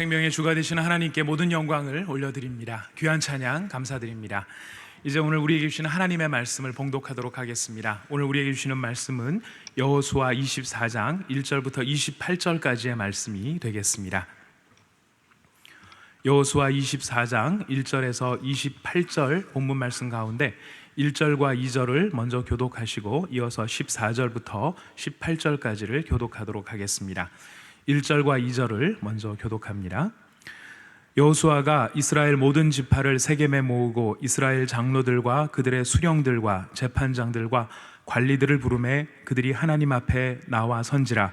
생명의 주가 되시는 하나님께 모든 영광을 올려드립니다. 귀한 찬양 감사드립니다. 이제 오늘 우리에게 주시는 하나님의 말씀을 봉독하도록 하겠습니다. 오늘 우리에게 주시는 말씀은 여호수아 24장 1절부터 28절까지의 말씀이 되겠습니다. 여호수아 24장 1절에서 28절 본문 말씀 가운데 1절과 2절을 먼저 교독하시고 이어서 14절부터 18절까지를 교독하도록 하겠습니다. 1절과 2절을 먼저 교독합니다. 여호수아가 이스라엘 모든 지파를 세겜에 모으고 이스라엘 장로들과 그들의 수령들과 재판장들과 관리들을 부르매 그들이 하나님 앞에 나와 선지라.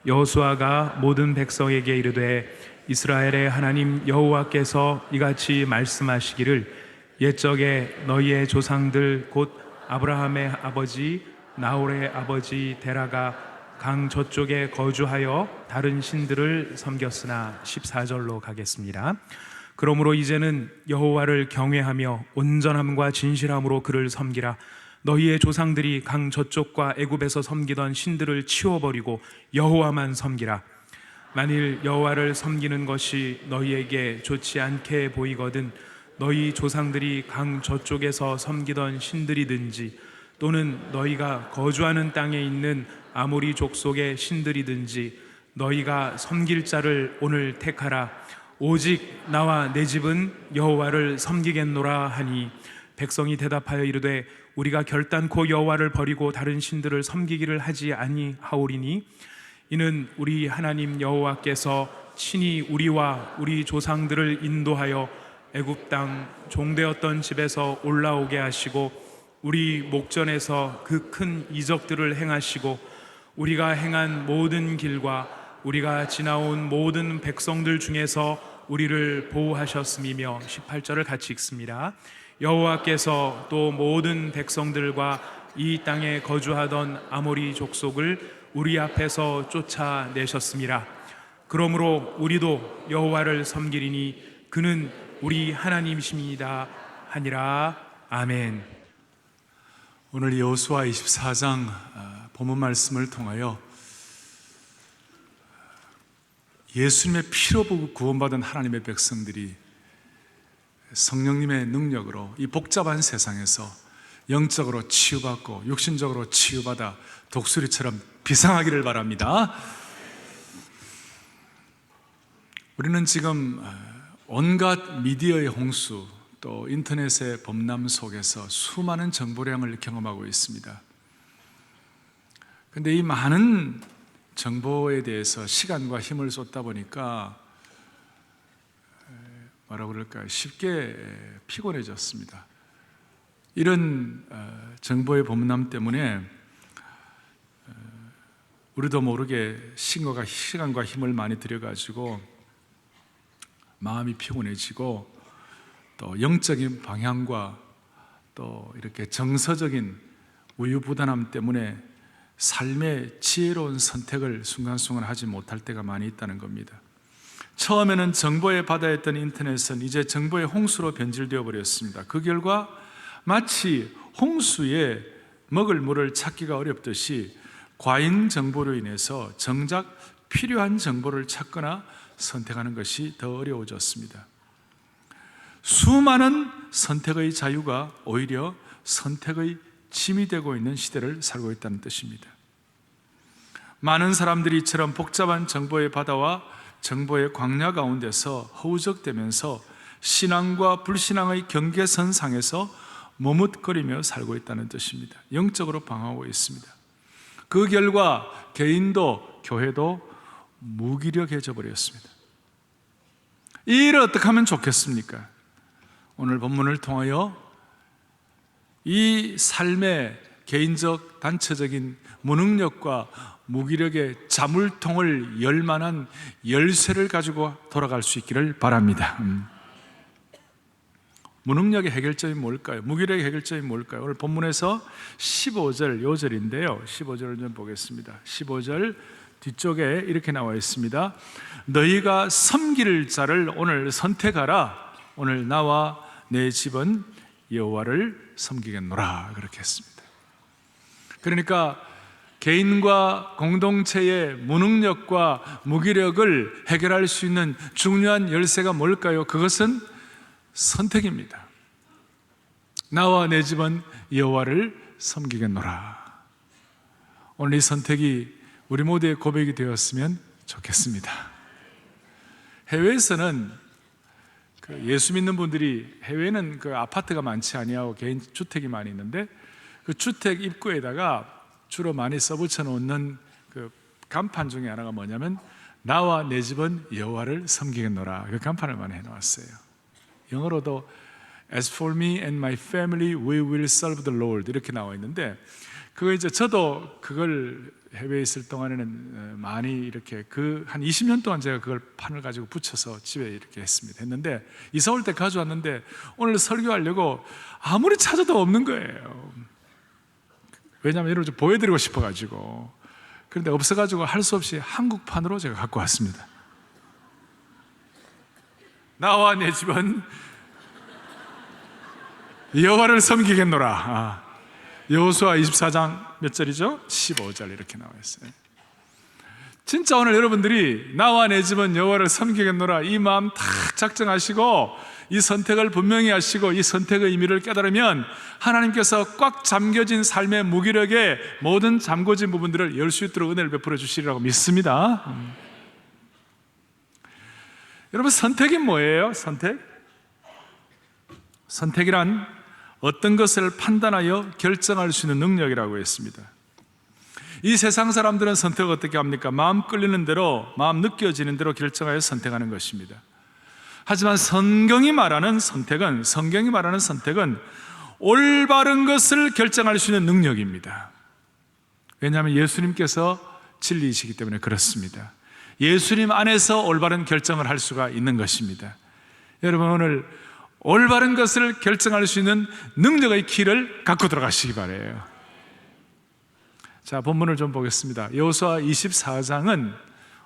여호수아가 모든 백성에게 이르되 이스라엘의 하나님 여호와께서 이같이 말씀하시기를 옛적에 너희의 조상들 곧 아브라함의 아버지 나홀의 아버지 데라가 강 저쪽에 거주하여 다른 신들을 섬겼으나 14절로 가겠습니다. 그러므로 이제는 여호와를 경외하며 온전함과 진실함으로 그를 섬기라. 너희의 조상들이 강 저쪽과 애굽에서 섬기던 신들을 치워버리고 여호와만 섬기라. 만일 여호와를 섬기는 것이 너희에게 좋지 않게 보이거든 너희 조상들이 강 저쪽에서 섬기던 신들이든지 또는 너희가 거주하는 땅에 있는 아모리 족속의 신들이든지 너희가 섬길 자를 오늘 택하라. 오직 나와 내 집은 여호와를 섬기겠노라 하니 백성이 대답하여 이르되 우리가 결단코 여호와를 버리고 다른 신들을 섬기기를 하지 아니하오리니 이는 우리 하나님 여호와께서 친히 우리와 우리 조상들을 인도하여 애굽 땅 종되었던 집에서 올라오게 하시고 우리 목전에서 그 큰 이적들을 행하시고 우리가 행한 모든 길과 우리가 지나온 모든 백성들 중에서 우리를 보호하셨음이며 18절을 같이 읽습니다. 여호와께서 또 모든 백성들과 이 땅에 거주하던 아모리 족속을 우리 앞에서 쫓아내셨음이라. 그러므로 우리도 여호와를 섬기리니 그는 우리 하나님이십니다 하니라. 아멘. 오늘 여호수아 24장 본문 말씀을 통하여 예수님의 피로 구원받은 하나님의 백성들이 성령님의 능력으로 이 복잡한 세상에서 영적으로 치유받고 육신적으로 치유받아 독수리처럼 비상하기를 바랍니다. 우리는 지금 온갖 미디어의 홍수 또 인터넷의 범람 속에서 수많은 정보량을 경험하고 있습니다. 그런데 이 많은 정보에 대해서 시간과 힘을 쏟다 보니까 뭐라고 그럴까요? 쉽게 피곤해졌습니다. 이런 정보의 범람 때문에 우리도 모르게 시간과 힘을 많이 들여가지고 마음이 피곤해지고 또 영적인 방향과 또 이렇게 정서적인 우유부단함 때문에 삶의 지혜로운 선택을 순간순간 하지 못할 때가 많이 있다는 겁니다. 처음에는 정보의 바다였던 인터넷은 이제 정보의 홍수로 변질되어 버렸습니다. 그 결과 마치 홍수에 먹을 물을 찾기가 어렵듯이 과잉 정보로 인해서 정작 필요한 정보를 찾거나 선택하는 것이 더 어려워졌습니다. 수많은 선택의 자유가 오히려 선택의 짐이 되고 있는 시대를 살고 있다는 뜻입니다. 많은 사람들이 이처럼 복잡한 정보의 바다와 정보의 광야 가운데서 허우적대면서 신앙과 불신앙의 경계선상에서 머뭇거리며 살고 있다는 뜻입니다. 영적으로 방황하고 있습니다. 그 결과 개인도 교회도 무기력해져 버렸습니다. 이 일을 어떻게 하면 좋겠습니까? 오늘 본문을 통하여 이 삶의 개인적, 단체적인 무능력과 무기력의 자물통을 열 만한 열쇠를 가지고 돌아갈 수 있기를 바랍니다. 무능력의 해결점이 뭘까요? 무기력의 해결점이 뭘까요? 오늘 본문에서 15절, 요절인데요 15절을 좀 보겠습니다. 15절 뒤쪽에 이렇게 나와 있습니다. 너희가 섬길 자를 오늘 선택하라. 오늘 나와 내 집은 여호와를 섬기겠노라. 그렇게 했습니다. 그러니까 개인과 공동체의 무능력과 무기력을 해결할 수 있는 중요한 열쇠가 뭘까요? 그것은 선택입니다. 나와 내 집은 여호와를 섬기겠노라. 오늘 이 선택이 우리 모두의 고백이 되었으면 좋겠습니다. 해외에서는 예수 믿는 분들이, 해외에는 아파트가 많지 아니하고 개인 주택이 많이 있는데 그 주택 입구에다가 주로 많이 써붙여 놓는 그 간판 중에 하나가 뭐냐면 나와 내 집은 여호와를 섬기겠노라. 그 간판을 많이 해놓았어요. 영어로도 As for me and my family, we will serve the Lord 이렇게 나와 있는데, 그거 이제 저도 그걸 해외에 있을 동안에는 많이 이렇게 한 20년 동안 제가 그걸 판을 가지고 붙여서 집에 이렇게 했는데 이사 올 때 가져왔는데 오늘 설교하려고 아무리 찾아도 없는 거예요. 왜냐하면 이걸 좀 보여드리고 싶어가지고. 그런데 없어가지고 할 수 없이 한국판으로 제가 갖고 왔습니다. 나와 내 집은 여호와를 섬기겠노라. 여호수아 24장 몇 절이죠? 15절 이렇게 나와 있어요. 진짜 오늘 여러분들이 나와 내 집은 여호와를 섬기겠노라 이 마음 딱 작정하시고 이 선택을 분명히 하시고 이 선택의 의미를 깨달으면 하나님께서 꽉 잠겨진 삶의 무기력의 모든 잠궈진 부분들을 열 수 있도록 은혜를 베풀어 주시리라고 믿습니다. 여러분, 선택이 뭐예요? 선택이란 어떤 것을 판단하여 결정할 수 있는 능력이라고 했습니다. 이 세상 사람들은 선택을 어떻게 합니까? 마음 끌리는 대로, 마음 느껴지는 대로 결정하여 선택하는 것입니다. 하지만 성경이 말하는 선택은 올바른 것을 결정할 수 있는 능력입니다. 왜냐하면 예수님께서 진리이시기 때문에 그렇습니다. 예수님 안에서 올바른 결정을 할 수가 있는 것입니다. 여러분, 오늘 올바른 것을 결정할 수 있는 능력의 키를 갖고 들어가시기 바라요. 자, 본문을 좀 보겠습니다. 여호수아 24장은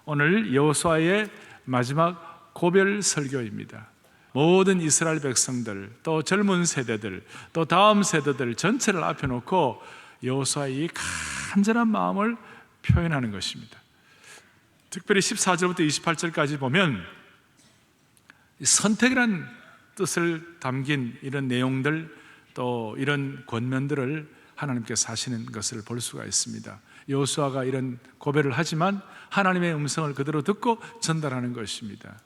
오늘 여호수아의 마지막 고별 설교입니다. 모든 이스라엘 백성들, 또 젊은 세대들, 또 다음 세대들 전체를 앞에 놓고 여호수아의 이 간절한 마음을 표현하는 것입니다. 특별히 14절부터 28절까지 보면 선택이란 뜻을 담긴 이런 내용들, 또 이런 권면들을 하나님께서 하시는 것을 볼 수가 있습니다. 여호수아가 이런 고백을 하지만 하나님의 음성을 그대로 듣고 전달하는 것입니다.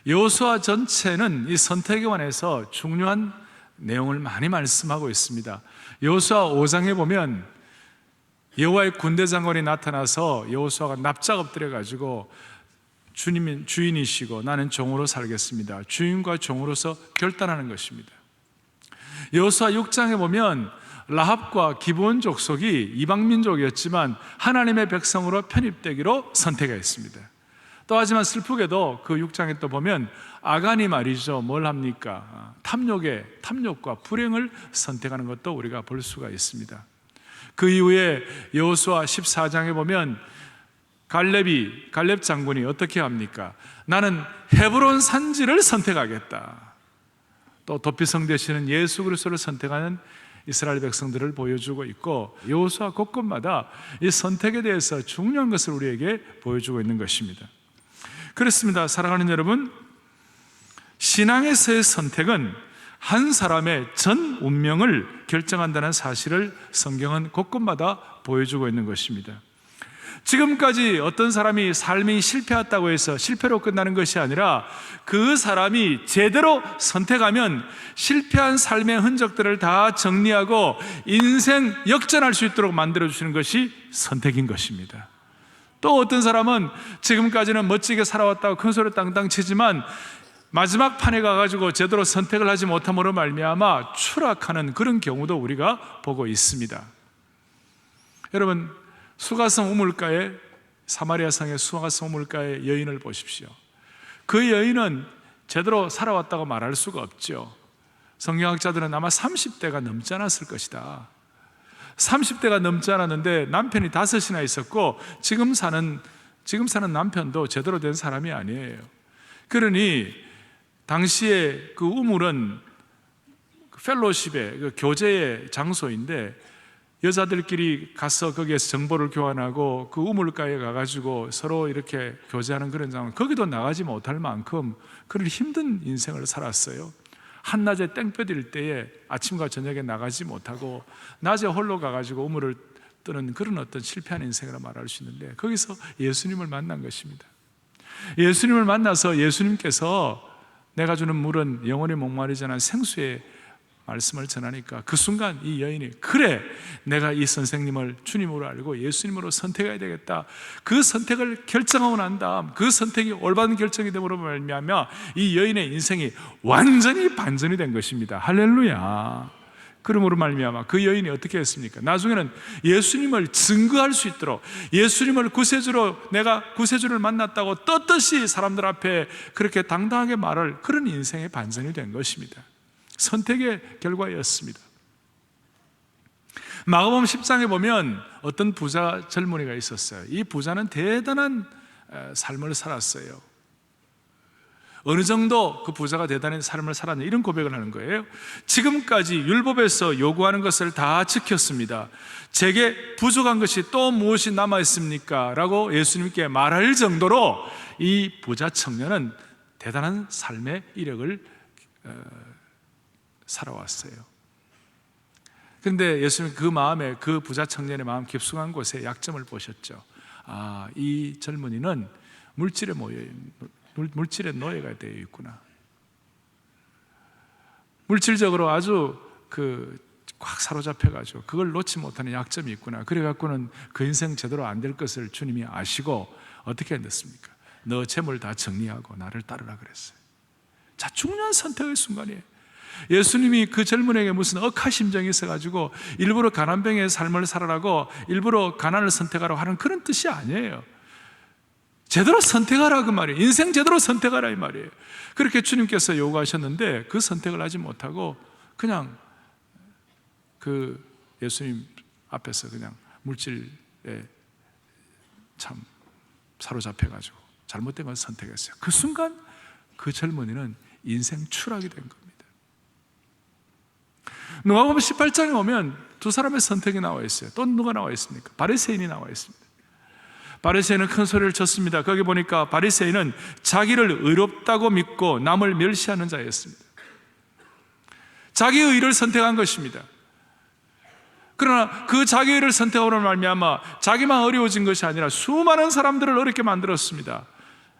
여호수아 전체는 이 선택에 관해서 중요한 내용을 많이 말씀하고 있습니다. 여호수아 5장에 보면 여호와의 군대 장관이 나타나서 여호수아가 납작 엎드려 가지고 주님은 주인이시고 나는 종으로 살겠습니다. 주인과 종으로서 결단하는 것입니다. 여호수아 6장에 보면 라합과 기브온 족속이 이방 민족이었지만 하나님의 백성으로 편입되기로 선택했습니다. 또 하지만 슬프게도 그 6장에 또 보면 아간이 말이죠, 뭘 합니까? 탐욕과 불행을 선택하는 것도 우리가 볼 수가 있습니다. 그 이후에 여호수아 14장에 보면 갈렙 장군이 어떻게 합니까? 나는 헤브론 산지를 선택하겠다. 또 도피성 되시는 예수 그리스도를 선택하는 이스라엘 백성들을 보여주고 있고, 여호수아 곳곳마다 이 선택에 대해서 중요한 것을 우리에게 보여주고 있는 것입니다. 그렇습니다. 사랑하는 여러분, 신앙에서의 선택은 한 사람의 전 운명을 결정한다는 사실을 성경은 곳곳마다 보여주고 있는 것입니다. 지금까지 어떤 사람이 삶이 실패했다고 해서 실패로 끝나는 것이 아니라 그 사람이 제대로 선택하면 실패한 삶의 흔적들을 다 정리하고 인생 역전할 수 있도록 만들어주시는 것이 선택인 것입니다. 또 어떤 사람은 지금까지는 멋지게 살아왔다고 큰 소리 땅땅 치지만 마지막 판에 가가지고 제대로 선택을 하지 못함으로 말미암아 추락하는 그런 경우도 우리가 보고 있습니다. 여러분, 수가성 우물가에, 사마리아 성의 수가성 우물가의 여인을 보십시오. 그 여인은 제대로 살아왔다고 말할 수가 없죠. 성경학자들은 아마 30대가 넘지 않았을 것이다. 30대가 넘지 않았는데 남편이 5이나 있었고 지금 사는 남편도 제대로 된 사람이 아니에요. 그러니 당시에 그 우물은 펠로십의 그 교제의 장소인데 여자들끼리 가서 거기에서 정보를 교환하고 그 우물가에 가가지고 서로 이렇게 교제하는 그런 상황, 거기도 나가지 못할 만큼 그런 힘든 인생을 살았어요. 한낮에 땡볕일 때에 아침과 저녁에 나가지 못하고 낮에 홀로 가가지고 우물을 뜨는 그런 어떤 실패한 인생이라 말할 수 있는데, 거기서 예수님을 만난 것입니다. 예수님을 만나서 예수님께서 내가 주는 물은 영원히 목마르지 않은 생수의 말씀을 전하니까 그 순간 이 여인이, 그래, 내가 이 선생님을 주님으로 알고 예수님으로 선택해야 되겠다. 그 선택을 결정하고 난 다음 그 선택이 올바른 결정이 됨으로 말미암아 이 여인의 인생이 완전히 반전이 된 것입니다. 할렐루야. 그러므로 말미암아 그 여인이 어떻게 했습니까? 나중에는 예수님을 증거할 수 있도록, 예수님을 구세주로, 내가 구세주를 만났다고 떳떳이 사람들 앞에 그렇게 당당하게 말할 그런 인생의 반전이 된 것입니다. 선택의 결과였습니다. 마가복음 10장에 보면 어떤 부자 젊은이가 있었어요. 이 부자는 대단한 삶을 살았어요. 어느 정도 그 부자가 대단한 삶을 살았냐, 이런 고백을 하는 거예요. 지금까지 율법에서 요구하는 것을 다 지켰습니다. 제게 부족한 것이 또 무엇이 남아 있습니까? 라고 예수님께 말할 정도로 이 부자 청년은 대단한 삶의 이력을 살아왔어요. 그런데 예수님 그 마음에, 그 부자 청년의 마음 깊숙한 곳에 약점을 보셨죠. 아, 이 젊은이는 물질의 노예가 되어 있구나. 물질적으로 아주 꽉 사로잡혀가지고 그걸 놓지 못하는 약점이 있구나. 그래갖고는 그 인생 제대로 안 될 것을 주님이 아시고 어떻게 했습니까? 너 재물 다 정리하고 나를 따르라 그랬어요. 자, 중요한 선택의 순간이에요. 예수님이 그 젊은에게 무슨 억하 심정이 있어가지고 일부러 가난병의 삶을 살아라고, 일부러 가난을 선택하라고 하는 그런 뜻이 아니에요. 제대로 선택하라 그 말이에요. 인생 제대로 선택하라 이 말이에요. 그렇게 주님께서 요구하셨는데 그 선택을 하지 못하고 그냥 그 예수님 앞에서 그냥 물질에 참 사로잡혀가지고 잘못된 걸 선택했어요. 그 순간 그 젊은이는 인생 추락이 된 겁니다. 누가복음 18장에 오면 두 사람의 선택이 나와 있어요. 또 누가 나와 있습니까? 바리새인이 나와 있습니다. 바리새인은 큰 소리를 쳤습니다. 거기 보니까 바리새인은 자기를 의롭다고 믿고 남을 멸시하는 자였습니다. 자기의 의를 선택한 것입니다. 그러나 그 자기의 의를 선택으로 말미암아 자기만 어려워진 것이 아니라 수많은 사람들을 어렵게 만들었습니다.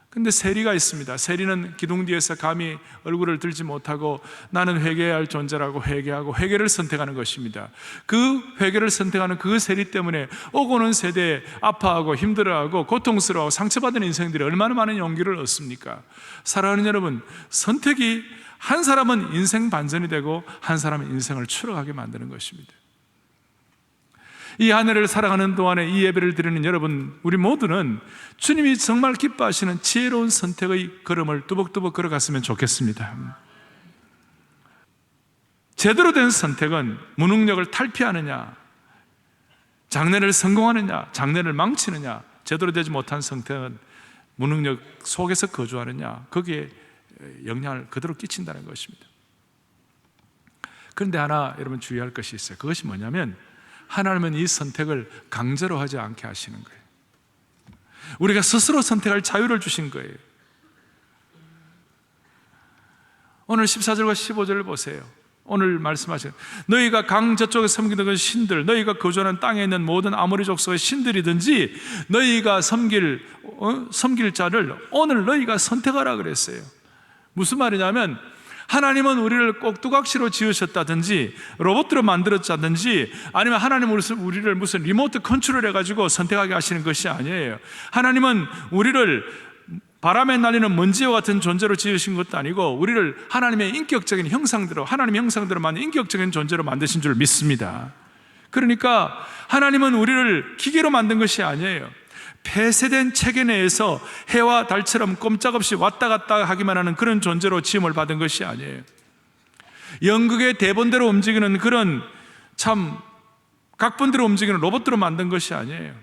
근데 세리가 있습니다. 세리는 기둥 뒤에서 감히 얼굴을 들지 못하고 나는 회개해야 할 존재라고 회개하고 회개를 선택하는 것입니다. 그 회개를 선택하는 그 세리 때문에 오고 오는 세대에 아파하고 힘들어하고 고통스러워하고 상처받은 인생들이 얼마나 많은 용기를 얻습니까? 사랑하는 여러분, 선택이 한 사람은 인생 반전이 되고 한 사람은 인생을 추락하게 만드는 것입니다. 이 한 해를 살아가는 동안에 이 예배를 드리는 여러분, 우리 모두는 주님이 정말 기뻐하시는 지혜로운 선택의 걸음을 뚜벅뚜벅 걸어갔으면 좋겠습니다. 제대로 된 선택은 무능력을 탈피하느냐, 장래를 성공하느냐, 장래를 망치느냐, 제대로 되지 못한 선택은 무능력 속에서 거주하느냐, 거기에 영향을 그대로 끼친다는 것입니다. 그런데 하나 여러분 주의할 것이 있어요. 그것이 뭐냐면 하나님은 이 선택을 강제로 하지 않게 하시는 거예요. 우리가 스스로 선택할 자유를 주신 거예요. 오늘 14절과 15절을 보세요. 오늘 말씀하신 너희가 강 저쪽에 섬기는 그 신들, 너희가 거주하는 땅에 있는 모든 아모리 족속의 신들이든지 너희가 섬길 자를 오늘 너희가 선택하라 그랬어요. 무슨 말이냐면 하나님은 우리를 꼭두각시로 지으셨다든지 로봇으로 만들었다든지 아니면 하나님은 우리를 무슨 리모트 컨트롤 해가지고 선택하게 하시는 것이 아니에요. 하나님은 우리를 바람에 날리는 먼지와 같은 존재로 지으신 것도 아니고 우리를 하나님의 인격적인 형상대로, 하나님의 형상대로 만든 인격적인 존재로 만드신 줄 믿습니다. 그러니까 하나님은 우리를 기계로 만든 것이 아니에요. 폐쇄된 체계 내에서 해와 달처럼 꼼짝없이 왔다 갔다 하기만 하는 그런 존재로 지음을 받은 것이 아니에요. 연극의 대본대로 움직이는 그런 참 각본대로 움직이는 로봇으로 만든 것이 아니에요.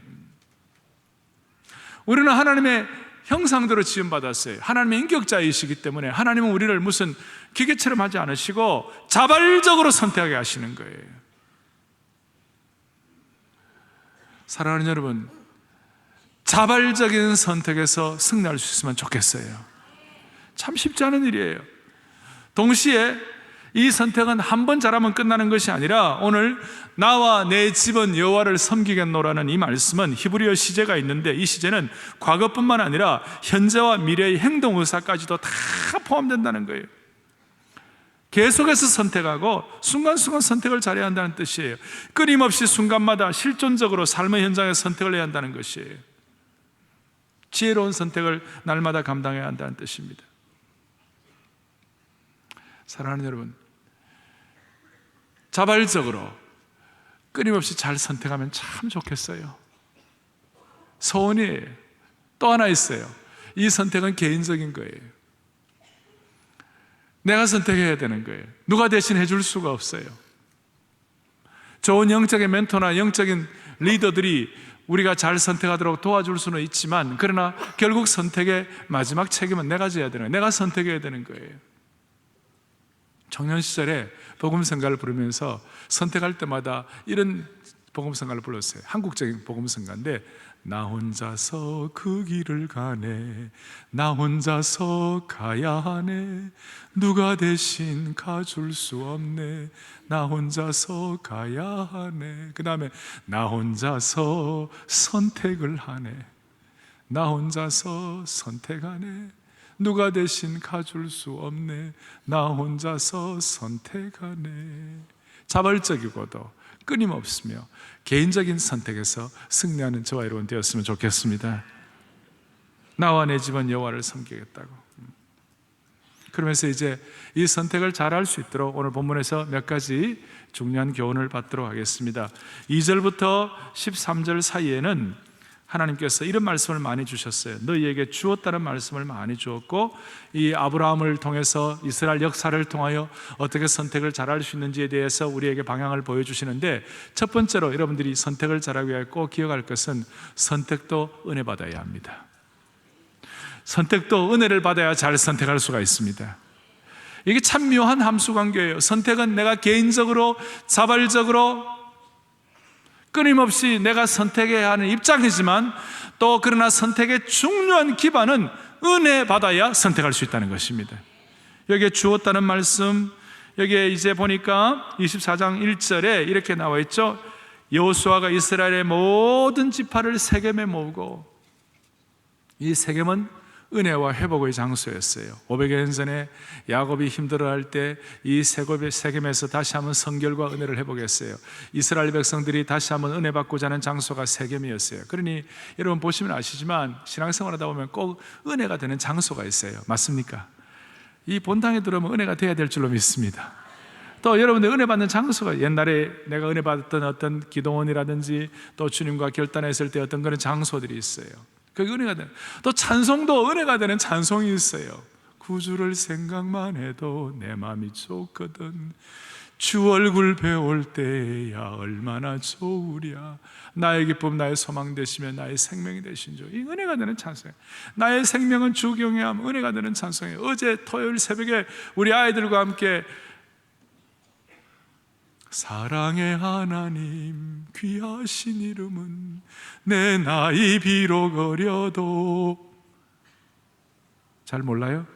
우리는 하나님의 형상대로 지음받았어요. 하나님의 인격자이시기 때문에 하나님은 우리를 무슨 기계처럼 하지 않으시고 자발적으로 선택하게 하시는 거예요. 사랑하는 여러분, 자발적인 선택에서 승리할 수 있으면 좋겠어요. 참 쉽지 않은 일이에요. 동시에 이 선택은 한 번 잘하면 끝나는 것이 아니라 오늘 나와 내 집은 여호와를 섬기겠노라는 이 말씀은 히브리어 시제가 있는데 이 시제는 과거뿐만 아니라 현재와 미래의 행동 의사까지도 다 포함된다는 거예요. 계속해서 선택하고 순간순간 선택을 잘해야 한다는 뜻이에요. 끊임없이 순간마다 실존적으로 삶의 현장에 선택을 해야 한다는 것이에요. 지혜로운 선택을 날마다 감당해야 한다는 뜻입니다. 사랑하는 여러분, 자발적으로 끊임없이 잘 선택하면 참 좋겠어요. 소원이에요. 또 하나 있어요. 이 선택은 개인적인 거예요. 내가 선택해야 되는 거예요. 누가 대신 해줄 수가 없어요. 좋은 영적인 멘토나 영적인 리더들이 우리가 잘 선택하도록 도와줄 수는 있지만, 그러나 결국 선택의 마지막 책임은 내가 져야 되는 거예요. 내가 선택해야 되는 거예요. 청년 시절에 복음성가를 부르면서 선택할 때마다 이런 복음성가를 불렀어요. 한국적인 복음성가인데, 나 혼자서 그 길을 가네, 나 혼자서 가야 하네, 누가 대신 가줄 수 없네, 나 혼자서 가야 하네. 그 다음에 나 혼자서 선택을 하네, 나 혼자서 선택하네, 누가 대신 가줄 수 없네, 나 혼자서 선택하네. 자발적이고도 끊임없으며 개인적인 선택에서 승리하는 저와 여러분 되었으면 좋겠습니다. 나와 내 집은 여호와를 섬기겠다고. 그러면서 이제 이 선택을 잘할 수 있도록 오늘 본문에서 몇 가지 중요한 교훈을 받도록 하겠습니다. 2절부터 13절 사이에는 하나님께서 이런 말씀을 많이 주셨어요. 너희에게 주었다는 말씀을 많이 주었고, 이 아브라함을 통해서 이스라엘 역사를 통하여 어떻게 선택을 잘할 수 있는지에 대해서 우리에게 방향을 보여주시는데, 첫 번째로 여러분들이 선택을 잘하기 위해 꼭 기억할 것은 선택도 은혜 받아야 합니다. 선택도 은혜를 받아야 잘 선택할 수가 있습니다. 이게 참 묘한 함수관계예요. 선택은 내가 개인적으로 자발적으로 끊임없이 내가 선택해야 하는 입장이지만, 또 그러나 선택의 중요한 기반은 은혜 받아야 선택할 수 있다는 것입니다. 여기에 주었다는 말씀, 여기에 이제 보니까 24장 1절에 이렇게 나와 있죠. 여호수아가 이스라엘의 모든 지파를 세겜에 모으고, 이 세겜은 은혜와 회복의 장소였어요. 500여 년 전에 야곱이 힘들어할 때 이 세겜에서 다시 한번 성결과 은혜를 회복했어요. 이스라엘 백성들이 다시 한번 은혜 받고자 하는 장소가 세겜이었어요. 그러니 여러분 보시면 아시지만 신앙생활하다 보면 꼭 은혜가 되는 장소가 있어요. 맞습니까? 이 본당에 들어오면 은혜가 돼야 될 줄로 믿습니다. 또 여러분들 은혜 받는 장소가, 옛날에 내가 은혜 받았던 어떤 기도원이라든지 또 주님과 결단했을 때 어떤 그런 장소들이 있어요. 그게 은혜가 되는, 또 찬송도 은혜가 되는 찬송이 있어요. 구주를 생각만 해도 내 마음이 좋거든, 주 얼굴 배울 때야 얼마나 좋으랴, 나의 기쁨 나의 소망 되시며 나의 생명이 되신 주. 이 은혜가 되는 찬송이에요. 나의 생명은 주 경외함, 은혜가 되는 찬송이에요. 어제 토요일 새벽에 우리 아이들과 함께 사랑의 하나님 귀하신 이름은 내 나이 비록 어려도, 잘 몰라요?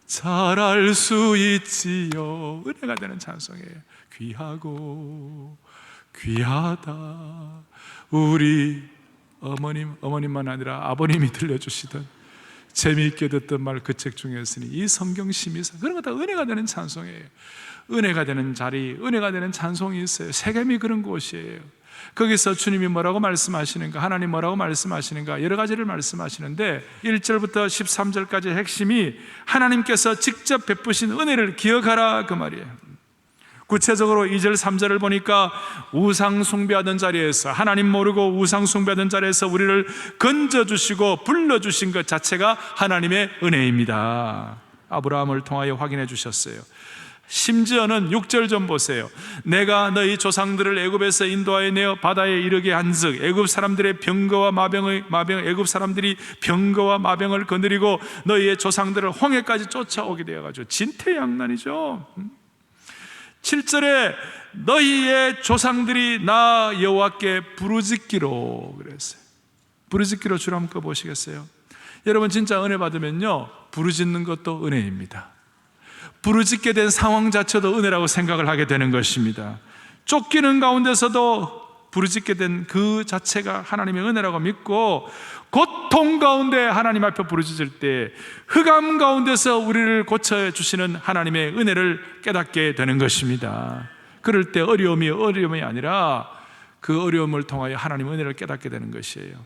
잘할 수 있지요. 은혜가 되는 찬송이에요. 귀하고 귀하다. 우리 어머님만 아니라 아버님이 들려주시던 재미있게 듣던 말 그 책 중에서니 이 성경 심의서, 그런 거 다 은혜가 되는 찬송이에요. 은혜가 되는 자리, 은혜가 되는 찬송이 있어요. 세겜이 그런 곳이에요. 거기서 주님이 뭐라고 말씀하시는가, 하나님 뭐라고 말씀하시는가, 여러 가지를 말씀하시는데 1절부터 13절까지의 핵심이 하나님께서 직접 베푸신 은혜를 기억하라, 그 말이에요. 구체적으로 2절 3절을 보니까 우상 숭배하던 자리에서, 하나님 모르고 우상 숭배하던 자리에서 우리를 건져주시고 불러주신 것 자체가 하나님의 은혜입니다. 아브라함을 통하여 확인해 주셨어요. 심지어는 6절 좀 보세요. 내가 너희 조상들을 애굽에서 인도하여 내어 바다에 이르게 한즉 애굽 사람들의 병거와 애굽 사람들이 병거와 마병을 거느리고 너희의 조상들을 홍해까지 쫓아오게 되어가지고 진퇴양난이죠. 7절에 너희의 조상들이 나 여호와께 부르짖기로 그랬어요. 부르짖기로 줄 한번 꺼보시겠어요? 여러분 진짜 은혜 받으면요, 부르짖는 것도 은혜입니다. 부르짖게 된 상황 자체도 은혜라고 생각을 하게 되는 것입니다. 쫓기는 가운데서도 부르짖게 된 그 자체가 하나님의 은혜라고 믿고, 고통 가운데 하나님 앞에 부르짖을 때 흑암 가운데서 우리를 고쳐주시는 하나님의 은혜를 깨닫게 되는 것입니다. 그럴 때 어려움이 아니라 그 어려움을 통하여 하나님의 은혜를 깨닫게 되는 것이에요.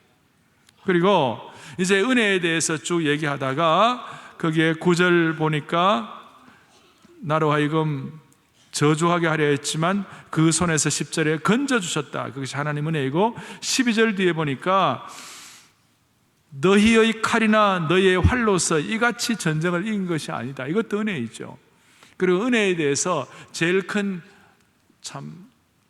그리고 이제 은혜에 대해서 쭉 얘기하다가 거기에 9절 보니까 나로 하여금 저주하게 하려 했지만 그 손에서 10절에 건져주셨다. 그것이 하나님 은혜이고, 12절 뒤에 보니까 너희의 칼이나 너희의 활로서 이같이 전쟁을 이긴 것이 아니다. 이것도 은혜이죠. 그리고 은혜에 대해서 제일 큰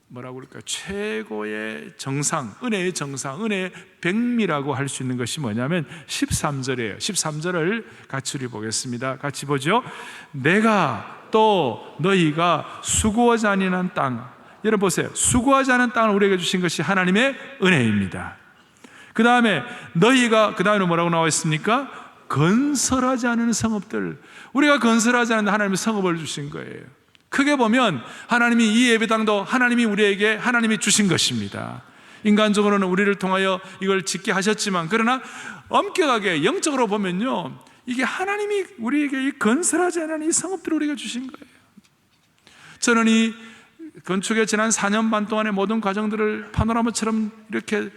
뭐라고 그럴까, 최고의 정상, 은혜의 정상, 은혜의 백미라고 할 수 있는 것이 뭐냐면 13절이에요. 13절을 같이 우리 보겠습니다. 같이 보죠. 내가 또 너희가 수고하지 아니한 땅, 여러분 보세요. 수고하지 않은 땅을 우리에게 주신 것이 하나님의 은혜입니다. 그 다음에 너희가, 그 다음에 뭐라고 나와 있습니까? 건설하지 않은 성읍들, 우리가 건설하지 않은 하나님의 성읍을 주신 거예요. 크게 보면 하나님이 이 예배당도 하나님이 우리에게 하나님이 주신 것입니다. 인간적으로는 우리를 통하여 이걸 짓게 하셨지만, 그러나 엄격하게 영적으로 보면요, 이게 하나님이 우리에게 이 건설하지 않은 이 성읍들을 우리가 주신 거예요. 저는 이 건축에 지난 4년 반 동안의 모든 과정들을 파노라마처럼 이렇게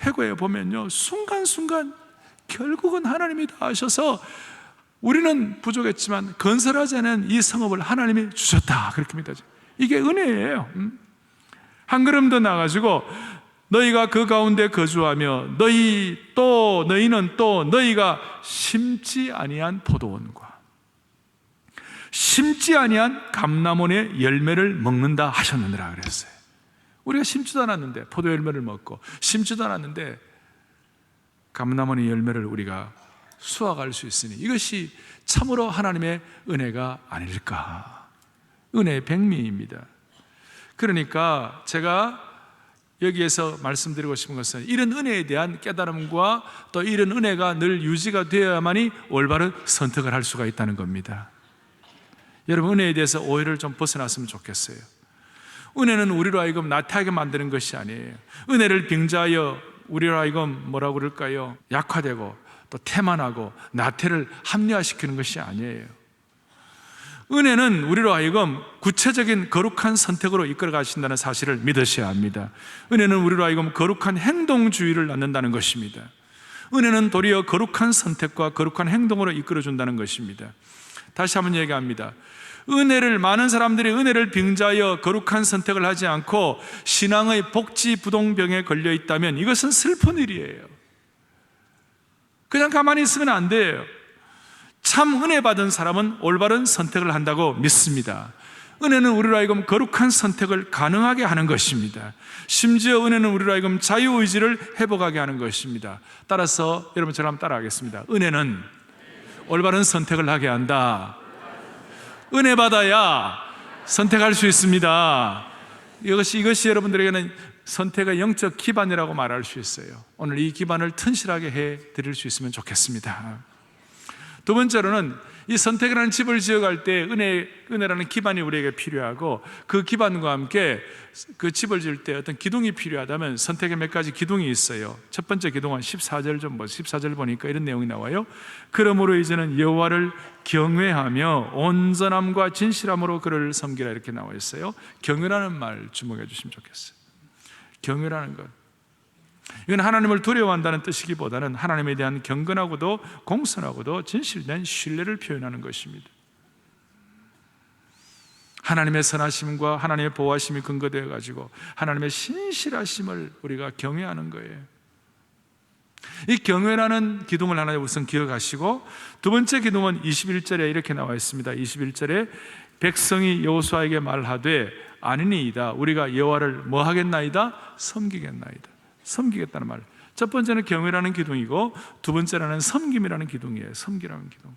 회고해 보면요, 순간순간 결국은 하나님이 다 하셔서 우리는 부족했지만 건설하지 않은 이 성읍을 하나님이 주셨다, 그렇게 믿어져요. 이게 은혜예요. 한 걸음 더 나가지고 너희가 그 가운데 거주하며 너희는 또 너희가 심지 아니한 포도원과 심지 아니한 감람원의 열매를 먹는다 하셨느니라 그랬어요. 우리가 심지도 않았는데 포도 열매를 먹고, 심지도 않았는데 감람원의 열매를 우리가 수확할 수 있으니 이것이 참으로 하나님의 은혜가 아닐까. 은혜의 백미입니다. 그러니까 제가 여기에서 말씀드리고 싶은 것은, 이런 은혜에 대한 깨달음과 또 이런 은혜가 늘 유지가 되어야만이 올바른 선택을 할 수가 있다는 겁니다. 여러분, 은혜에 대해서 오해를 좀 벗어났으면 좋겠어요. 은혜는 우리로 하여금 나태하게 만드는 것이 아니에요. 은혜를 빙자하여 우리로 하여금 뭐라고 그럴까요? 약화되고 또 태만하고 나태를 합리화시키는 것이 아니에요. 은혜는 우리로 하여금 구체적인 거룩한 선택으로 이끌어 가신다는 사실을 믿으셔야 합니다. 은혜는 우리로 하여금 거룩한 행동주의를 낳는다는 것입니다. 은혜는 도리어 거룩한 선택과 거룩한 행동으로 이끌어 준다는 것입니다. 다시 한번 얘기합니다. 많은 사람들이 은혜를 빙자하여 거룩한 선택을 하지 않고 신앙의 복지부동병에 걸려 있다면 이것은 슬픈 일이에요. 그냥 가만히 있으면 안 돼요. 참 은혜 받은 사람은 올바른 선택을 한다고 믿습니다. 은혜는 우리로 하여금 거룩한 선택을 가능하게 하는 것입니다. 심지어 은혜는 우리로 하여금 자유의지를 회복하게 하는 것입니다. 따라서 여러분 저랑 따라하겠습니다. 은혜는 올바른 선택을 하게 한다. 은혜 받아야 선택할 수 있습니다. 이것이 여러분들에게는 선택의 영적 기반이라고 말할 수 있어요. 오늘 이 기반을 튼실하게 해 드릴 수 있으면 좋겠습니다. 두 번째로는 이 선택이라는 집을 지어갈 때 은혜라는 기반이 우리에게 필요하고, 그 기반과 함께 그 집을 지을 때 어떤 기둥이 필요하다면 선택에 몇 가지 기둥이 있어요. 첫 번째 기둥은 14절 보니까 이런 내용이 나와요. 그러므로 이제는 여호와를 경외하며 온전함과 진실함으로 그를 섬기라, 이렇게 나와 있어요. 경외라는 말 주목해 주시면 좋겠어요. 경외라는 것, 이건 하나님을 두려워한다는 뜻이기보다는 하나님에 대한 경건하고도 공손하고도 진실된 신뢰를 표현하는 것입니다. 하나님의 선하심과 하나님의 보호하심이 근거되어 가지고 하나님의 신실하심을 우리가 경외하는 거예요. 이 경외라는 기둥을 하나 우선 기억하시고, 두 번째 기둥은 21절에 이렇게 나와 있습니다. 21절에 백성이 여호수아에게 말하되 아니니이다, 우리가 여호와를 뭐 하겠나이다? 섬기겠다는 말. 첫 번째는 경외라는 기둥이고, 두 번째는 섬김이라는 기둥이에요. 섬기라는 기둥.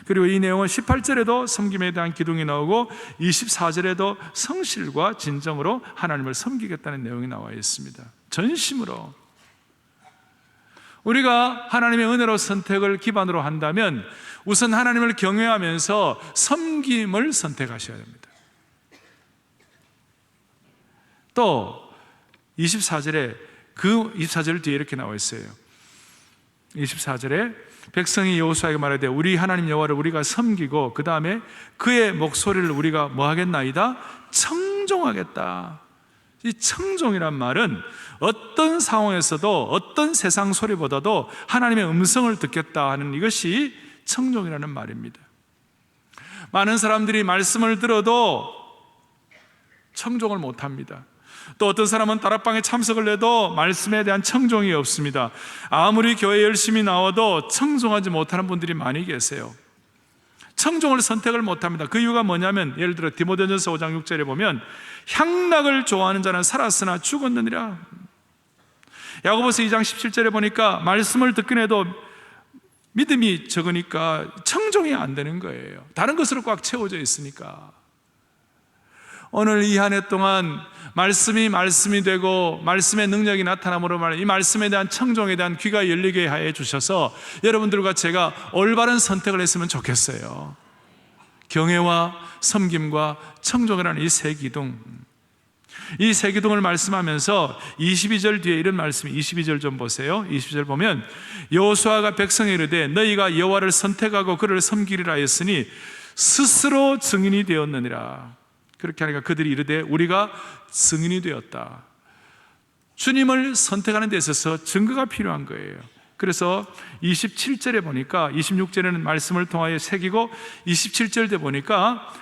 그리고 이 내용은 18절에도 섬김에 대한 기둥이 나오고 24절에도 성실과 진정으로 하나님을 섬기겠다는 내용이 나와 있습니다. 전심으로. 우리가 하나님의 은혜로 선택을 기반으로 한다면 우선 하나님을 경외하면서 섬김을 선택하셔야 됩니다. 또 24절에 그 24절 뒤에 이렇게 나와 있어요. 24절에 백성이 여호수아에게 말하되 우리 하나님 여호와를 우리가 섬기고 그 다음에 그의 목소리를 우리가 뭐 하겠나이다? 청종하겠다. 이 청종이란 말은 어떤 상황에서도 어떤 세상 소리보다도 하나님의 음성을 듣겠다 하는 이것이 청종이라는 말입니다. 많은 사람들이 말씀을 들어도 청종을 못합니다. 또 어떤 사람은 다락방에 참석을 해도 말씀에 대한 청종이 없습니다. 아무리 교회에 열심히 나와도 청종하지 못하는 분들이 많이 계세요. 청종을 선택을 못합니다. 그 이유가 뭐냐면 예를 들어 디모데전서 5장 6절에 보면 향락을 좋아하는 자는 살았으나 죽었느니라. 야고보서 2장 17절에 보니까 말씀을 듣긴 해도 믿음이 적으니까 청종이 안 되는 거예요. 다른 것으로 꽉 채워져 있으니까. 오늘 이 한 해 동안 말씀이 되고 말씀의 능력이 나타남으로 말해 이 말씀에 대한 청종에 대한 귀가 열리게 해 주셔서 여러분들과 제가 올바른 선택을 했으면 좋겠어요. 경외와 섬김과 청종이라는 이 세 기둥, 이 세 기둥을 말씀하면서 22절 뒤에 이런 말씀이 22절 좀 보세요. 22절 보면 여호수아가 백성에 이르되 너희가 여호와를 선택하고 그를 섬기리라 하였으니 스스로 증인이 되었느니라. 그렇게 하니까 그들이 이르되 우리가 증인이 되었다. 주님을 선택하는 데 있어서 증거가 필요한 거예요. 그래서 27절에 보니까 26절에는 말씀을 통하여 새기고 27절 때 보니까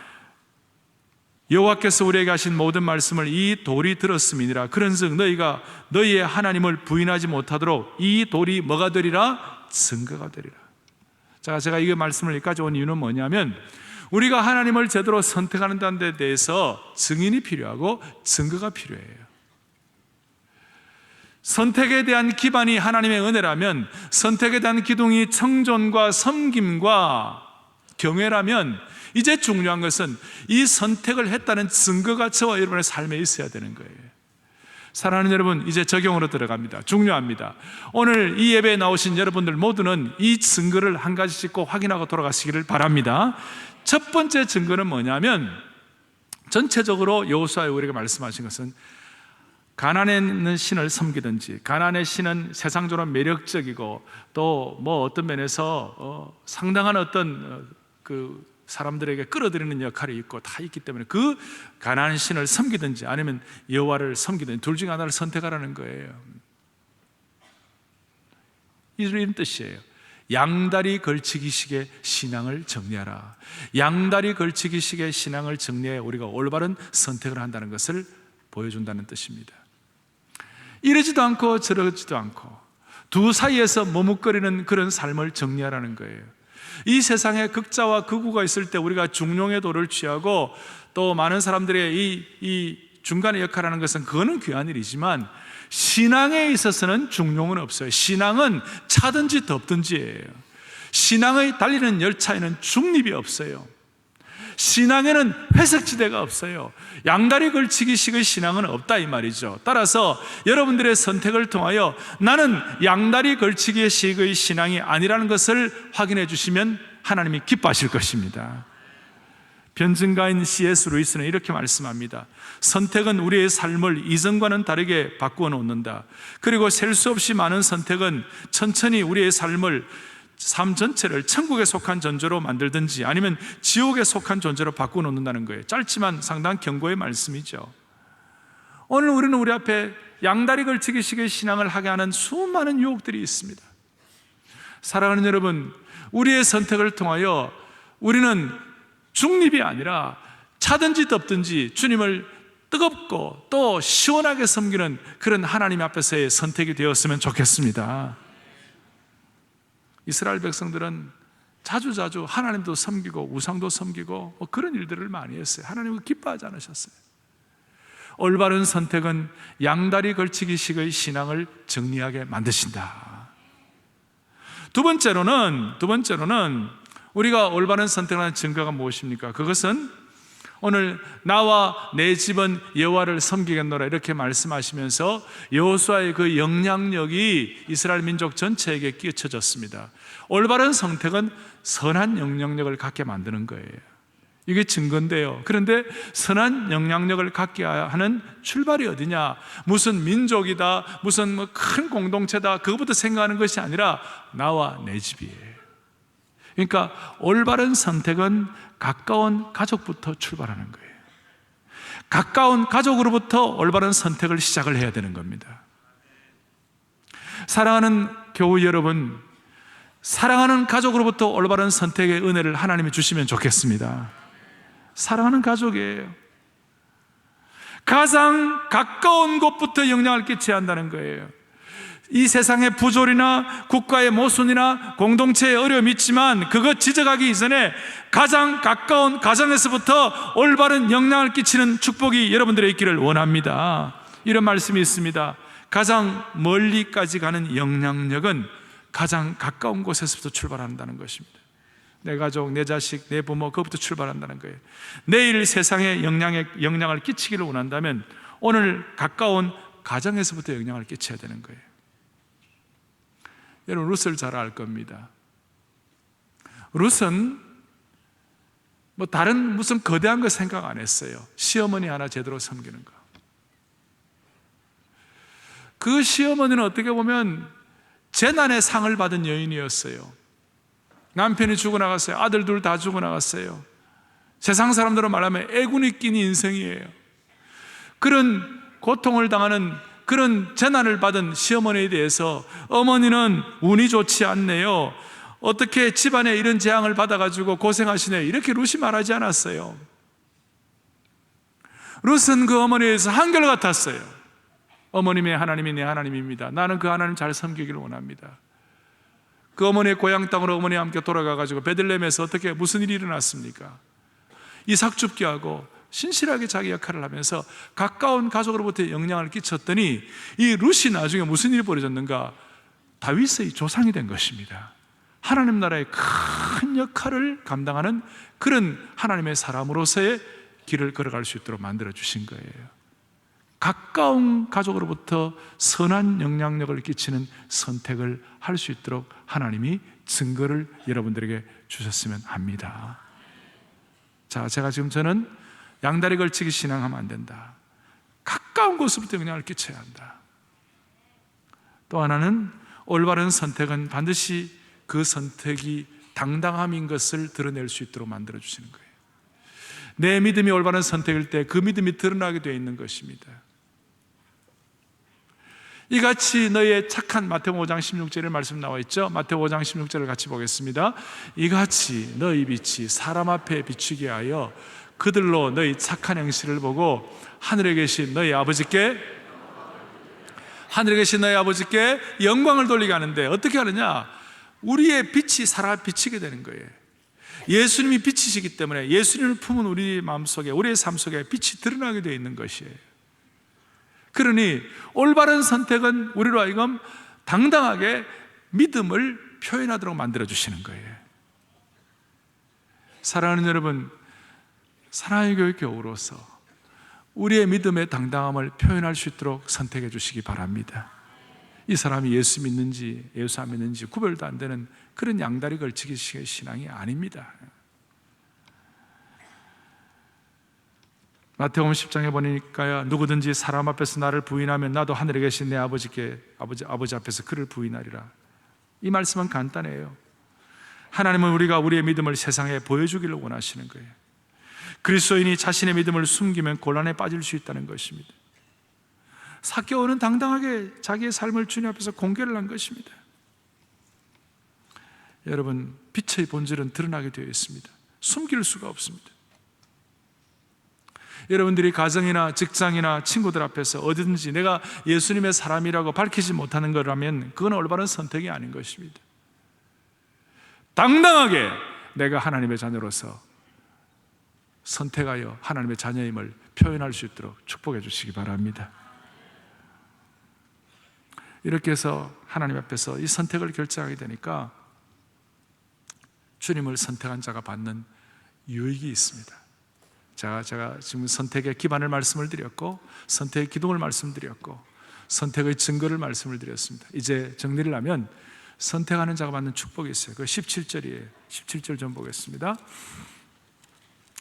여호와께서 우리에게 하신 모든 말씀을 이 돌이 들었음이니라. 그런즉 너희가 너희의 하나님을 부인하지 못하도록 이 돌이 뭐가 되리라? 증거가 되리라. 자, 제가 이 말씀을 여기까지 온 이유는 뭐냐면 우리가 하나님을 제대로 선택하는 데 대해서 증인이 필요하고 증거가 필요해요. 선택에 대한 기반이 하나님의 은혜라면, 선택에 대한 기둥이 청존과 섬김과 경외라면 이제 중요한 것은 이 선택을 했다는 증거가 저와 여러분의 삶에 있어야 되는 거예요. 사랑하는 여러분, 이제 적용으로 들어갑니다. 중요합니다. 오늘 이 예배에 나오신 여러분들 모두는 이 증거를 한 가지씩 꼭 확인하고 돌아가시기를 바랍니다. 첫 번째 증거는 뭐냐면 전체적으로 여호수아에 우리에게 말씀하신 것은 가나안에 있는 신을 섬기든지, 가나안의 신은 세상적으로 매력적이고 또 뭐 어떤 면에서 상당한 어떤 그 사람들에게 끌어들이는 역할이 있고 다 있기 때문에 그 가나안 신을 섬기든지 아니면 여호와를 섬기든지 둘 중에 하나를 선택하라는 거예요. 이런 뜻이에요. 양다리 걸치기식의 신앙을 정리하라. 양다리 걸치기식의 신앙을 정리해 우리가 올바른 선택을 한다는 것을 보여준다는 뜻입니다. 이러지도 않고 저러지도 않고 두 사이에서 머뭇거리는 그런 삶을 정리하라는 거예요. 이 세상에 극자와 극우가 있을 때 우리가 중용의 도를 취하고 또 많은 사람들의 이 중간의 역할을 하는 것은 그거는 귀한 일이지만 신앙에 있어서는 중용은 없어요. 신앙은 차든지 덥든지예요. 신앙의 달리는 열차에는 중립이 없어요. 신앙에는 회색지대가 없어요. 양다리 걸치기식의 신앙은 없다 이 말이죠. 따라서 여러분들의 선택을 통하여 나는 양다리 걸치기식의 신앙이 아니라는 것을 확인해 주시면 하나님이 기뻐하실 것입니다. 변증가인 C.S. 루이스는 이렇게 말씀합니다. 선택은 우리의 삶을 이전과는 다르게 바꾸어 놓는다. 그리고 셀 수 없이 많은 선택은 천천히 우리의 삶 전체를 천국에 속한 존재로 만들든지 아니면 지옥에 속한 존재로 바꾸어 놓는다는 거예요. 짧지만 상당한 경고의 말씀이죠. 오늘 우리는 우리 앞에 양다리 걸치기식의 신앙을 하게 하는 수많은 유혹들이 있습니다. 사랑하는 여러분, 우리의 선택을 통하여 우리는 중립이 아니라 차든지 덥든지 주님을 뜨겁고 또 시원하게 섬기는 그런 하나님 앞에서의 선택이 되었으면 좋겠습니다. 이스라엘 백성들은 자주자주 하나님도 섬기고 우상도 섬기고 그런 일들을 많이 했어요. 하나님은 기뻐하지 않으셨어요. 올바른 선택은 양다리 걸치기식의 신앙을 정리하게 만드신다. 두 번째로는 우리가 올바른 선택을 하는 증거가 무엇입니까? 그것은 오늘 나와 내 집은 여호와를 섬기겠노라 이렇게 말씀하시면서 여호수아의 그 영향력이 이스라엘 민족 전체에게 끼쳐졌습니다. 올바른 선택은 선한 영향력을 갖게 만드는 거예요. 이게 증거인데요. 그런데 선한 영향력을 갖게 하는 출발이 어디냐? 무슨 민족이다, 무슨 뭐 큰 공동체다, 그것부터 생각하는 것이 아니라 나와 내 집이에요. 그러니까 올바른 선택은 가까운 가족부터 출발하는 거예요. 가까운 가족으로부터 올바른 선택을 시작을 해야 되는 겁니다. 사랑하는 교우 여러분, 사랑하는 가족으로부터 올바른 선택의 은혜를 하나님이 주시면 좋겠습니다. 사랑하는 가족이에요. 가장 가까운 곳부터 영향을 끼쳐야 한다는 거예요. 이 세상의 부조리나 국가의 모순이나 공동체의 어려움이 있지만 그것 지적하기 이전에 가장 가까운 가정에서부터 올바른 영향을 끼치는 축복이 여러분들의 있기를 원합니다. 이런 말씀이 있습니다. 가장 멀리까지 가는 영향력은 가장 가까운 곳에서부터 출발한다는 것입니다. 내 가족, 내 자식, 내 부모, 그것부터 출발한다는 거예요. 내일 세상에 영향을 끼치기를 원한다면 오늘 가까운 가정에서부터 영향을 끼쳐야 되는 거예요. 여러분, 룻을 잘 알 겁니다. 룻은 뭐 다른 무슨 거대한 거 생각 안 했어요. 시어머니 하나 제대로 섬기는 거. 그 시어머니는 어떻게 보면 재난의 상을 받은 여인이었어요. 남편이 죽어나갔어요. 아들 둘 다 죽어나갔어요. 세상 사람들로 말하면 애군이 낀 인생이에요. 그런 고통을 당하는 그런 재난을 받은 시어머니에 대해서 어머니는 운이 좋지 않네요. 어떻게 집안에 이런 재앙을 받아가지고 고생하시네요. 이렇게 룻이 말하지 않았어요. 룻은 그 어머니에 대해서 한결같았어요. 어머님의 하나님이 내 하나님입니다. 나는 그 하나님 잘 섬기기를 원합니다. 그 어머니의 고향 땅으로 어머니와 함께 돌아가가지고 베들레헴에서 어떻게 무슨 일이 일어났습니까? 이삭 줍기하고 신실하게 자기 역할을 하면서 가까운 가족으로부터 영향을 끼쳤더니 이 룻이 나중에 무슨 일이 벌어졌는가? 다윗의 조상이 된 것입니다. 하나님 나라의 큰 역할을 감당하는 그런 하나님의 사람으로서의 길을 걸어갈 수 있도록 만들어 주신 거예요. 가까운 가족으로부터 선한 영향력을 끼치는 선택을 할 수 있도록 하나님이 증거를 여러분들에게 주셨으면 합니다. 자, 저는 양다리 걸치기 신앙하면 안 된다. 가까운 곳부터 영향을 끼쳐야 한다. 또 하나는 올바른 선택은 반드시 그 선택이 당당함인 것을 드러낼 수 있도록 만들어 주시는 거예요. 내 믿음이 올바른 선택일 때 그 믿음이 드러나게 되어 있는 것입니다. 이같이 너의 착한 마태복음 5장 16절에 말씀 나와 있죠. 마태복음 5장 16절을 같이 보겠습니다. 이같이 너희 빛이 사람 앞에 비추게 하여 그들로 너희 착한 행실을 보고 하늘에 계신 너희 아버지께 영광을 돌리게 하는데 어떻게 하느냐? 우리의 빛이 사람 앞에 비치게 되는 거예요. 예수님이 빛이시기 때문에 예수님을 품은 우리 마음속에, 우리의 삶 속에 빛이 드러나게 되어 있는 것이에요. 그러니 올바른 선택은 우리로 하여금 당당하게 믿음을 표현하도록 만들어주시는 거예요. 사랑하는 여러분, 사랑의 교회 교우로서 우리의 믿음의 당당함을 표현할 수 있도록 선택해 주시기 바랍니다. 이 사람이 예수 믿는지 예수 안 믿는지 구별도 안 되는 그런 양다리 걸치기 식의 신앙이 아닙니다. 마태복음 10장에 보니까 누구든지 사람 앞에서 나를 부인하면 나도 하늘에 계신 내 아버지 앞에서 그를 부인하리라. 이 말씀은 간단해요. 하나님은 우리의 믿음을 세상에 보여주기를 원하시는 거예요. 그리스도인이 자신의 믿음을 숨기면 곤란에 빠질 수 있다는 것입니다. 삭개오는 당당하게 자기의 삶을 주님 앞에서 공개를 한 것입니다. 여러분, 빛의 본질은 드러나게 되어 있습니다. 숨길 수가 없습니다. 여러분들이 가정이나 직장이나 친구들 앞에서 어디든지 내가 예수님의 사람이라고 밝히지 못하는 거라면 그건 올바른 선택이 아닌 것입니다. 당당하게 내가 하나님의 자녀로서 선택하여 하나님의 자녀임을 표현할 수 있도록 축복해 주시기 바랍니다. 이렇게 해서 하나님 앞에서 이 선택을 결정하게 되니까 주님을 선택한 자가 받는 유익이 있습니다. 제가 지금 선택의 기반을 말씀을 드렸고, 선택의 기둥을 말씀드렸고, 선택의 증거를 말씀을 드렸습니다. 이제 정리를 하면 선택하는 자가 받는 축복이 있어요. 그 17절이에요. 17절 좀 보겠습니다.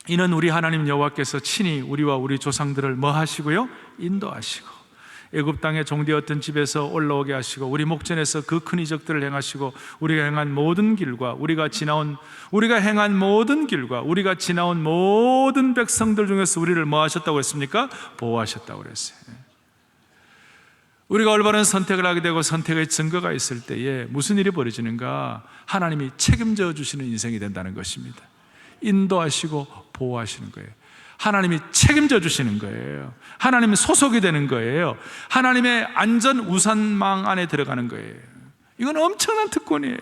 이는 우리 하나님 여호와께서 친히 우리와 우리 조상들을 뭐 하시고요? 인도하시고 애굽 땅에 종되었던 집에서 올라오게 하시고 우리 목전에서 그 큰 이적들을 행하시고 우리가 행한 모든 길과 우리가 행한 모든 길과 우리가 지나온 모든 백성들 중에서 우리를 뭐 하셨다고 했습니까? 보호하셨다고 그랬어요. 우리가 올바른 선택을 하게 되고 선택의 증거가 있을 때에 무슨 일이 벌어지는가? 하나님이 책임져 주시는 인생이 된다는 것입니다. 인도하시고 보호하시는 거예요. 하나님이 책임져 주시는 거예요. 하나님이 소속이 되는 거예요. 하나님의 안전 우산망 안에 들어가는 거예요. 이건 엄청난 특권이에요.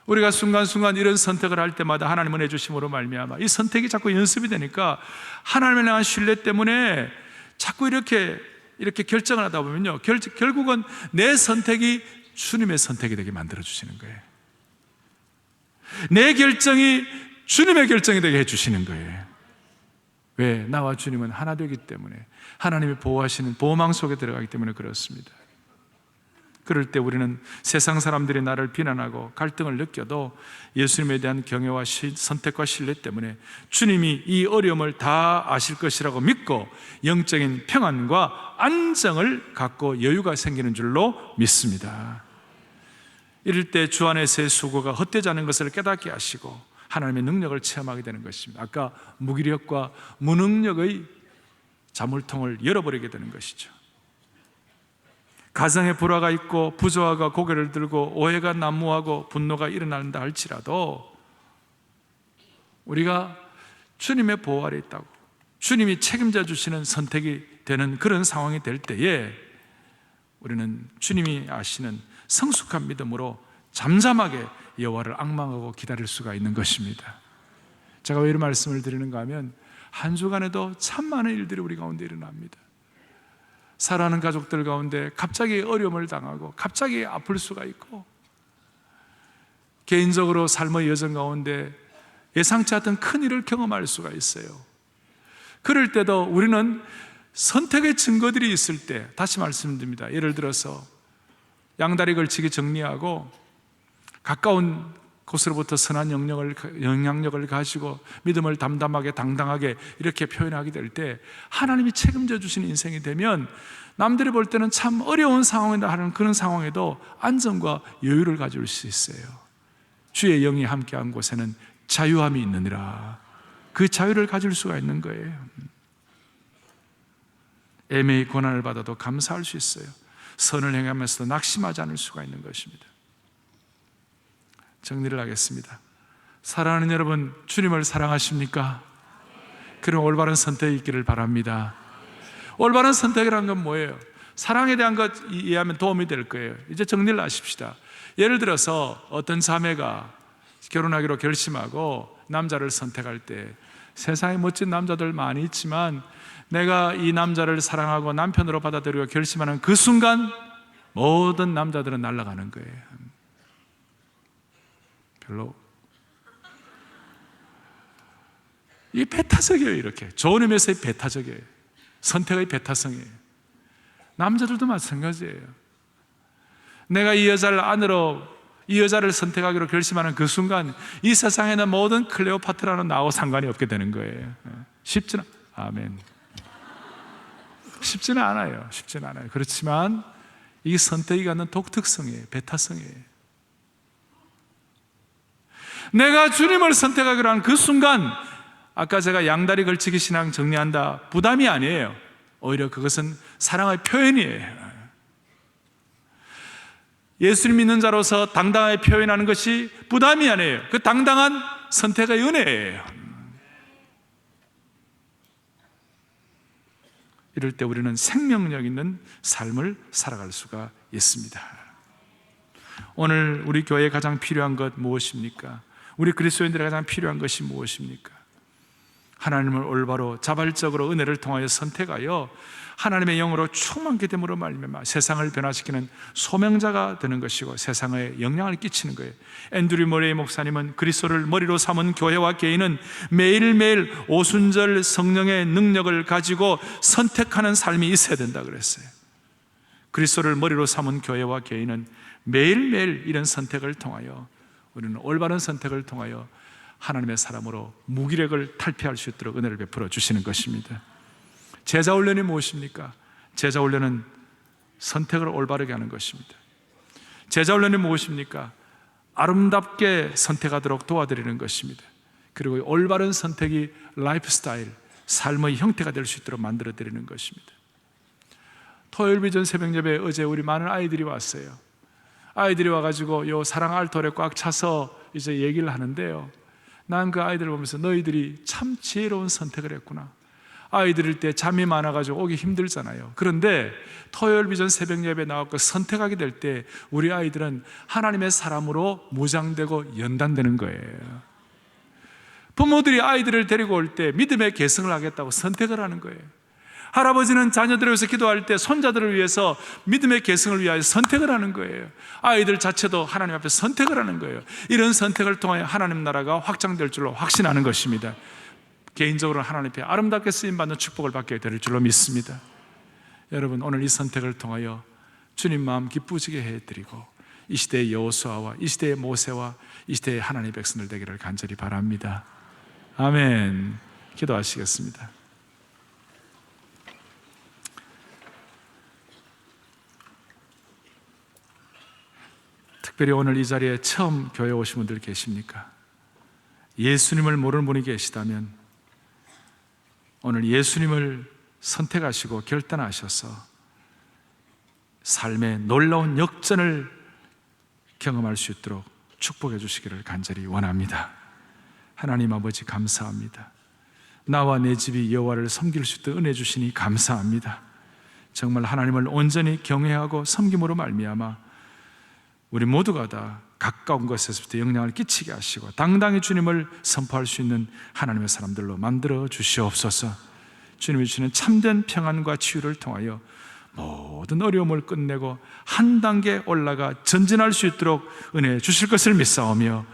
우리가 순간순간 이런 선택을 할 때마다 하나님은 해주심으로 말미암아 이 선택이 자꾸 연습이 되니까 하나님에 대한 신뢰 때문에 자꾸 이렇게 결정을 하다 보면요, 결국은 내 선택이 주님의 선택이 되게 만들어 주시는 거예요. 내 결정이 주님의 결정이 되게 해주시는 거예요. 왜? 나와 주님은 하나 되기 때문에, 하나님이 보호하시는 보호망 속에 들어가기 때문에 그렇습니다. 그럴 때 우리는 세상 사람들이 나를 비난하고 갈등을 느껴도 예수님에 대한 경외와 선택과 신뢰 때문에 주님이 이 어려움을 다 아실 것이라고 믿고 영적인 평안과 안정을 갖고 여유가 생기는 줄로 믿습니다. 이럴 때 주 안에서의 수고가 헛되지 않은 것을 깨닫게 하시고 하나님의 능력을 체험하게 되는 것입니다. 아까 무기력과 무능력의 자물통을 열어버리게 되는 것이죠. 가정에 불화가 있고 부조화가 고개를 들고 오해가 난무하고 분노가 일어난다 할지라도 우리가 주님의 보호 아래 있다고, 주님이 책임져 주시는 선택이 되는 그런 상황이 될 때에 우리는 주님이 아시는 성숙한 믿음으로 잠잠하게 여호와를 앙망하고 기다릴 수가 있는 것입니다. 제가 왜 이런 말씀을 드리는가 하면 한 주간에도 참 많은 일들이 우리 가운데 일어납니다. 사랑하는 가족들 가운데 갑자기 어려움을 당하고 갑자기 아플 수가 있고, 개인적으로 삶의 여정 가운데 예상치 않던 큰 일을 경험할 수가 있어요. 그럴 때도 우리는 선택의 증거들이 있을 때, 다시 말씀드립니다. 예를 들어서 양다리 걸치기 정리하고 가까운 곳으로부터 선한 영향력을 가지고 믿음을 담담하게 당당하게 이렇게 표현하게 될 때 하나님이 책임져 주시는 인생이 되면 남들이 볼 때는 참 어려운 상황이다 하는 그런 상황에도 안정과 여유를 가질 수 있어요. 주의 영이 함께한 곳에는 자유함이 있느니라. 그 자유를 가질 수가 있는 거예요. 애매히 고난을 받아도 감사할 수 있어요. 선을 행하면서도 낙심하지 않을 수가 있는 것입니다. 정리를 하겠습니다. 사랑하는 여러분, 주님을 사랑하십니까? 그럼 올바른 선택이 있기를 바랍니다. 올바른 선택이라는 건 뭐예요? 사랑에 대한 것 이해하면 도움이 될 거예요. 이제 정리를 하십시다. 예를 들어서 어떤 자매가 결혼하기로 결심하고 남자를 선택할 때 세상에 멋진 남자들 많이 있지만 내가 이 남자를 사랑하고 남편으로 받아들이고 결심하는 그 순간 모든 남자들은 날아가는 거예요. 별로 이게 배타적이에요. 이렇게 좋은 의미에서의 배타적이에요. 선택의 배타성이에요. 남자들도 마찬가지예요. 내가 이 여자를 아내로, 이 여자를 선택하기로 결심하는 그 순간 이 세상에는 모든 클레오파트라는 나하고 상관이 없게 되는 거예요. 쉽지는 아멘. 쉽지는 않아요. 쉽지는 않아요. 그렇지만 이 선택이 갖는 독특성이에요. 배타성이에요. 내가 주님을 선택하기로 한 그 순간, 아까 제가 양다리 걸치기 신앙 정리한다, 부담이 아니에요. 오히려 그것은 사랑의 표현이에요. 예수를 믿는 자로서 당당하게 표현하는 것이 부담이 아니에요. 그 당당한 선택의 은혜예요. 이럴 때 우리는 생명력 있는 삶을 살아갈 수가 있습니다. 오늘 우리 교회에 가장 필요한 것 무엇입니까? 우리 그리스도인들에 가장 필요한 것이 무엇입니까? 하나님을 올바로 자발적으로 은혜를 통하여 선택하여 하나님의 영으로 충만케 됨으로 말미암아 세상을 변화시키는 소명자가 되는 것이고 세상에 영향을 끼치는 거예요. 앤드류 머레이 목사님은 그리스도를 머리로 삼은 교회와 개인은 매일매일 오순절 성령의 능력을 가지고 선택하는 삶이 있어야 된다 그랬어요. 그리스도를 머리로 삼은 교회와 개인은 매일매일 이런 선택을 통하여 우리는 올바른 선택을 통하여 하나님의 사람으로 무기력을 탈피할 수 있도록 은혜를 베풀어 주시는 것입니다. 제자 훈련이 무엇입니까? 제자 훈련은 선택을 올바르게 하는 것입니다. 제자 훈련이 무엇입니까? 아름답게 선택하도록 도와드리는 것입니다. 그리고 올바른 선택이 라이프 스타일, 삶의 형태가 될 수 있도록 만들어 드리는 것입니다. 토요일 비전 새벽 예배 어제 우리 많은 아이들이 왔어요. 아이들이 와가지고 요 사랑 알토에 꽉 차서 이제 얘기를 하는데요. 난 그 아이들을 보면서 너희들이 참 지혜로운 선택을 했구나. 아이들일 때 잠이 많아가지고 오기 힘들잖아요. 그런데 토요일 비전 새벽 예배 나와서 선택하게 될 때 우리 아이들은 하나님의 사람으로 무장되고 연단되는 거예요. 부모들이 아이들을 데리고 올 때 믿음의 계승을 하겠다고 선택을 하는 거예요. 할아버지는 자녀들을 위해서 기도할 때 손자들을 위해서 믿음의 계승을 위하여 선택을 하는 거예요. 아이들 자체도 하나님 앞에 선택을 하는 거예요. 이런 선택을 통하여 하나님 나라가 확장될 줄로 확신하는 것입니다. 개인적으로 하나님 앞에 아름답게 쓰임받는 축복을 받게 될 줄로 믿습니다. 여러분, 오늘 이 선택을 통하여 주님 마음 기쁘시게 해드리고 이 시대의 여호수아와 이 시대의 모세와 이 시대의 하나님의 백성들 되기를 간절히 바랍니다. 아멘. 기도하시겠습니다. 특별히 오늘 이 자리에 처음 교회 오신 분들 계십니까? 예수님을 모르는 분이 계시다면 오늘 예수님을 선택하시고 결단하셔서 삶의 놀라운 역전을 경험할 수 있도록 축복해 주시기를 간절히 원합니다. 하나님 아버지 감사합니다. 나와 내 집이 여호와를 섬길 수 있도록 은혜 주시니 감사합니다. 정말 하나님을 온전히 경외하고 섬김으로 말미암아 우리 모두가 다 가까운 것에서부터 영향을 끼치게 하시고 당당히 주님을 선포할 수 있는 하나님의 사람들로 만들어 주시옵소서. 주님이 주시는 참된 평안과 치유를 통하여 모든 어려움을 끝내고 한 단계 올라가 전진할 수 있도록 은혜 주실 것을 믿사오며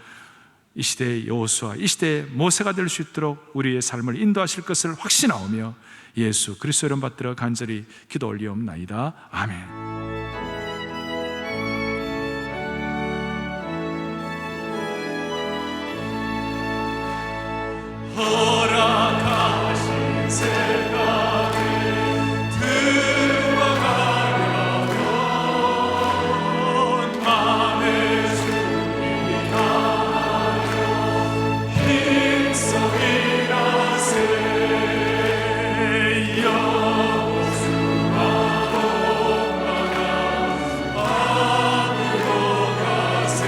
이 시대의 여호수아, 이 시대의 모세가 될 수 있도록 우리의 삶을 인도하실 것을 확신하오며 예수 그리스도 이름 받들어 간절히 기도 올리옵나이다. 아멘. 허락하신 생각을 들어가려면 만의 준비하여 힘써 일하세 여호수아 앞으로 가세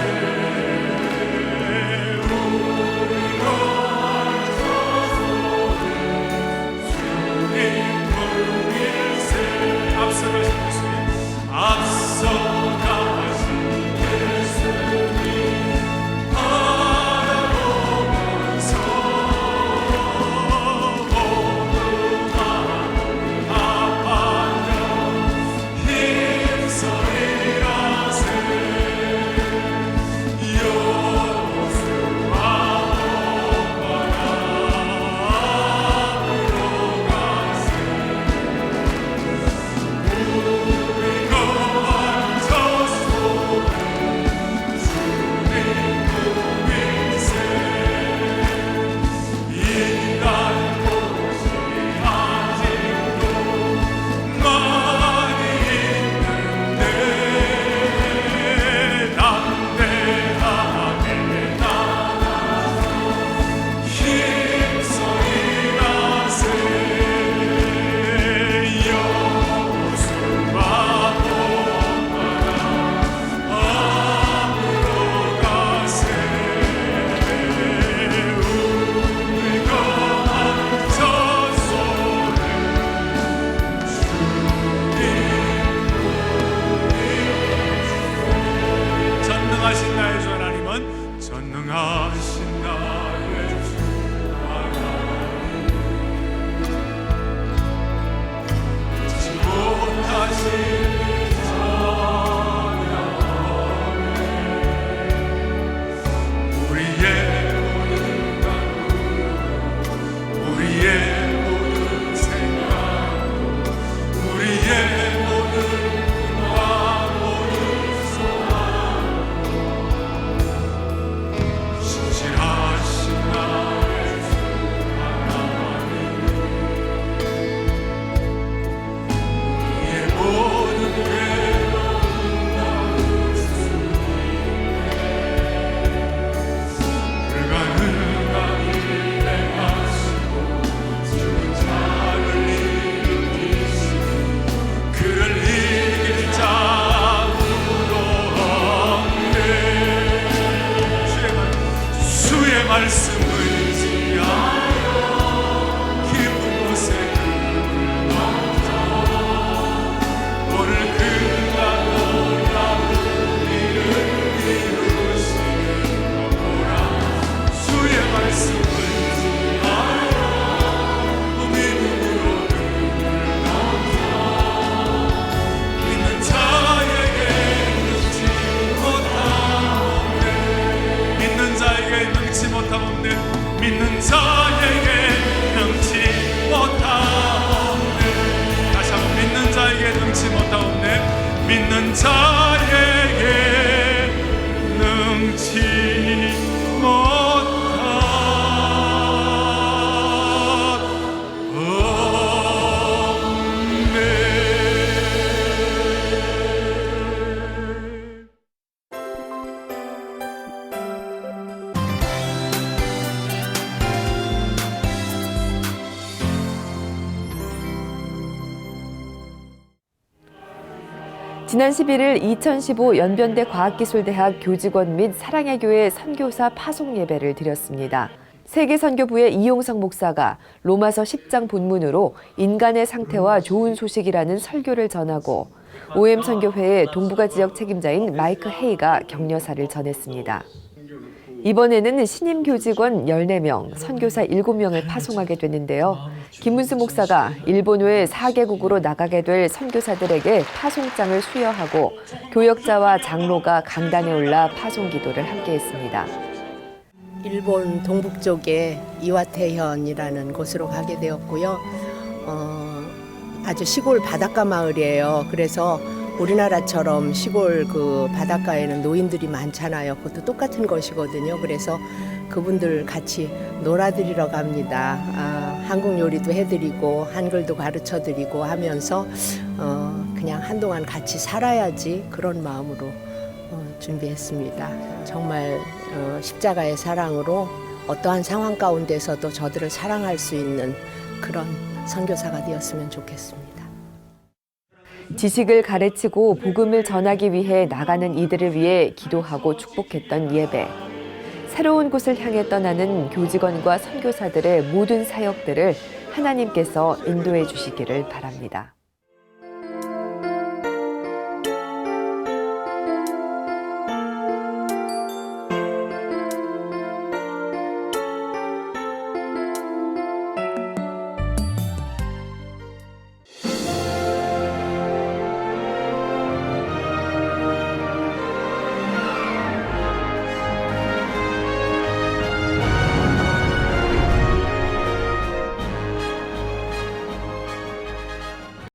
있는 자에게 능치 못한 지난 11일 2015 연변대 과학기술대학 교직원 및 사랑의 교회 선교사 파송 예배를 드렸습니다. 세계선교부의 이용성 목사가 로마서 10장 본문으로 인간의 상태와 좋은 소식이라는 설교를 전하고 OM선교회의 동북아 지역 책임자인 마이크 헤이가 격려사를 전했습니다. 이번에는 신임 교직원 14명, 선교사 7명을 파송하게 됐는데요. 김문수 목사가 일본 외 4개국으로 나가게 될 선교사들에게 파송장을 수여하고 교역자와 장로가 강단에 올라 파송 기도를 함께했습니다. 일본 동북 쪽에 이와테현이라는 곳으로 가게 되었고요. 아주 시골 바닷가 마을이에요. 그래서 우리나라처럼 시골 그 바닷가에는 노인들이 많잖아요. 그것도 똑같은 것이거든요. 그래서 그분들 같이 놀아드리러 갑니다. 한국 요리도 해드리고 한글도 가르쳐드리고 하면서 그냥 한동안 같이 살아야지 그런 마음으로 준비했습니다. 정말 십자가의 사랑으로 어떠한 상황 가운데서도 저들을 사랑할 수 있는 그런 선교사가 되었으면 좋겠습니다. 지식을 가르치고 복음을 전하기 위해 나가는 이들을 위해 기도하고 축복했던 예배. 새로운 곳을 향해 떠나는 교직원과 선교사들의 모든 사역들을 하나님께서 인도해 주시기를 바랍니다.